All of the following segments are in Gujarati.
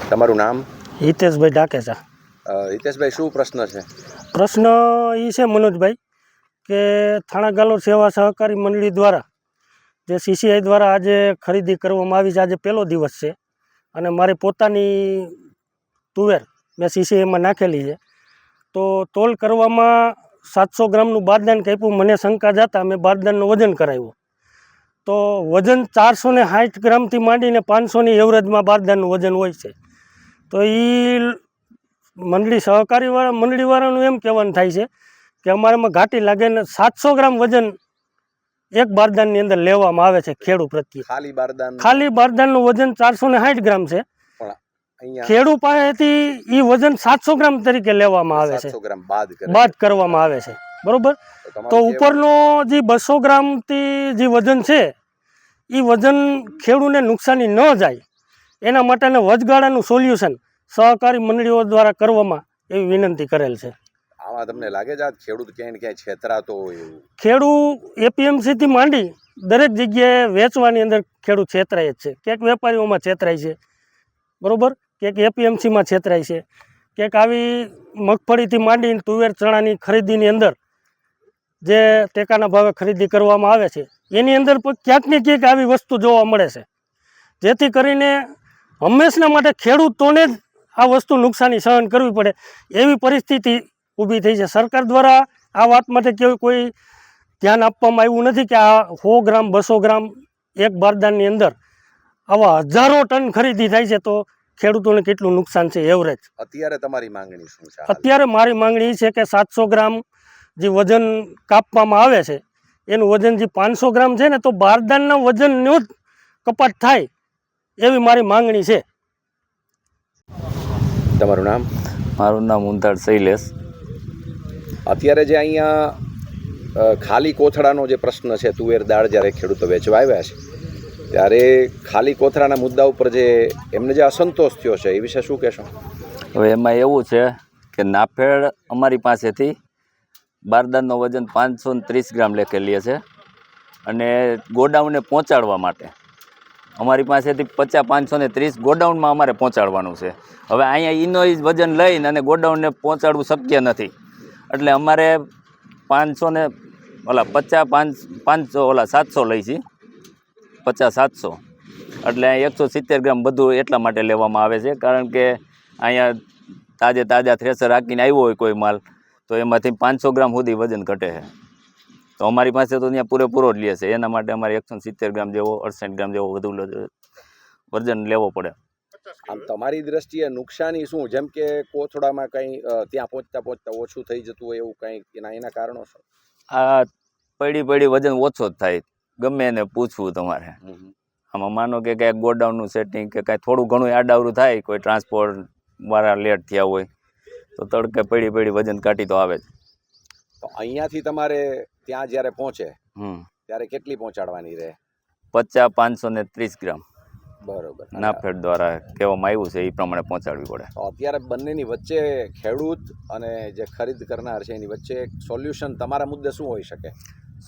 તમારું નામ? હિતેશભાઈ ડાકેચા. હિતેશભાઈ, શું પ્રશ્ન છે? પ્રશ્ન એ છે મનોજભાઈ કે થાણા ગાલોર સેવા સહકારી મંડળી દ્વારા જે સીસીઆઈ દ્વારા આજે ખરીદી કરવામાં આવી છે. આજે પહેલો દિવસ છે અને મારી પોતાની તુવેર મેં સીસીઆઈમાં નાખેલી છે. તો તોલ કરવામાં 700 ગ્રામનું બારદાન કાપ્યું. મને શંકા જતા મેં બારદાનનું વજન કરાવ્યું તો વજન 460 ગ્રામથી માંડીને 500ની એવરેજમાં બારદાનનું વજન હોય છે. તો એ મંડળીવાળાનું એમ કહેવાનું થાય છે કે અમારામાં ઘાટી લાગે ને 700 ગ્રામ વજન એક બારદાનની અંદર લેવામાં આવે છે ખેડૂત પ્રત્યે. ખાલી બારદાનનું વજન 460 ગ્રામ છે. ખેડૂત પાસેથી એ વજન 700 ગ્રામ તરીકે લેવામાં આવે છે, બાદ કરવામાં આવે છે. બરોબર. તો ઉપરનો જે 200 ગ્રામથી જે વજન છે એ વજન ખેડૂતને નુકસાની ન જાય એના માટેનું વચગાળાનું સોલ્યુશન સહકારી મંડળીઓ દ્વારા કરવામાં એવી વિનંતી કરેલ છે. આમાં તમને લાગે છે ખેડૂત ક્યાંય છેતરાતો હોય એવું? ખેડૂત એપીએમસીથી માંડી દરેક જગ્યાએ વેચવાની અંદર ખેડૂત છેતરાય જ છે. ક્યાંક વેપારીઓમાં છેતરાય છે, બરાબર, ક્યાંક એપીએમસીમાં છેતરાય છે, ક્યાંક આવી મગફળીથી માંડીને તુવેર ચણાની ખરીદીની અંદર જે ટેકાના ભાવે ખરીદી કરવામાં આવે છે એની અંદર પણ ક્યાંક ને ક્યાંક આવી વસ્તુ જોવા મળે છે. જેથી કરીને હંમેશના માટે ખેડૂતોને જ આ વસ્તુ નુકસાની સહન કરવી પડે એવી પરિસ્થિતિ ઊભી થઈ છે. સરકાર દ્વારા આ વાત માટે કોઈ ધ્યાન આપવામાં આવ્યું નથી કે આ 100 ગ્રામ 200 ગ્રામ એક બારદાનની અંદર આવા હજારો ટન ખરીદી થાય છે તો ખેડૂતોને કેટલું નુકસાન છે એવરેજ. અત્યારે તમારી માંગણી શું છે? અત્યારે મારી માંગણી છે કે 700 ગ્રામ જે વજન કાપવામાં આવે છે એનું વજન જે 500 ગ્રામ છે ને તો બારદાનના વજનનું જ કપાત થાય એવી મારી માંગણી છે. તમારું નામ? મારું નામ ઉંધાડ શૈલેષ. અત્યારે જે અહીંયા ખાલી કોથળાનો જે પ્રશ્ન છે, તુવેર દાળ જ્યારે ખેડૂતો વેચવા આવ્યા છે ત્યારે ખાલી કોથળાના મુદ્દા ઉપર જે એમને જે અસંતોષ થયો છે એ વિશે શું કહેશો? હવે એમાં એવું છે કે નાફેડ અમારી પાસેથી બારદાનનો વજન 530 ગ્રામ લેખે લે છે અને ગોડાઉનને પહોંચાડવા માટે અમારી પાસેથી 530 ગોડાઉનમાં અમારે પહોંચાડવાનું છે. હવે અહીંયા એનો જ વજન લઈને અને ગોડાઉનને પહોંચાડવું શક્ય નથી. એટલે અમારે 700 લઈ છીએ, 50-700 એટલે 170 ગ્રામ બધું એટલા માટે લેવામાં આવે છે કારણ કે અહીંયા તાજા થ્રેસર રાખીને આવ્યો હોય કોઈ માલ તો એમાંથી 500 ગ્રામ સુધી વજન ઘટે છે. તો અમારી પાસે તો ત્યાં પૂરેપૂરો જ લે છે. એના માટે અમારે 170 ગ્રામ જેવો 68 ગ્રામ જેવો વધુ વજન લેવો પડે. આમ તમારી દ્રષ્ટિએ નુકસાની શું? જેમ કે કોથળામાં કંઈ ત્યાં પહોંચતા ઓછું થઈ જતું હોય એવું કંઈ એના કારણો શું? આ પડી વજન ઓછો જ થાય. ગમે એને પૂછવું તમારે. આમાં માનો કે ક્યાંક ગોડાઉનનું સેટિંગ કે કાંઈ થોડું ઘણું આડાવરું થાય, કોઈ ટ્રાન્સપોર્ટ વાળા લેટ થયા હોય તો તડકે પડી વજન કાઢી તો આવે જ. તો અહીંયાથી તમારે ત્યાં જ્યારે પહોંચે ત્યારે કેટલી પહોંચાડવાની રહે? 530 ગ્રામ. બરોબર. નાફેડ દ્વારા કહેવામાં આવ્યું છે એ પ્રમાણે પહોંચાડવી પડે. તો અત્યારે બંનેની વચ્ચે ખેડૂત અને જે ખરીદ કરનાર છે એની વચ્ચે એક સોલ્યુશન તમારા મુદ્દે શું હોઈ શકે?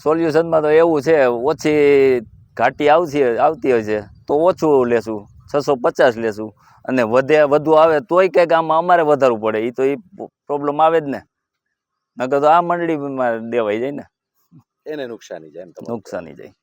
સોલ્યુશનમાં તો એવું છે, ઓછી ઘાટી આવતી હોય છે તો ઓછું લેશું, 650 લેશું અને વધુ આવે તોય કંઈક આમાં અમારે વધારવું પડે. એ તો એ પ્રોબ્લેમ આવે જ ને, નકર તો આ મંડળીમાં દેવાઈ જાય ને, એને નુકસાની જાય. નુકસાની જાય.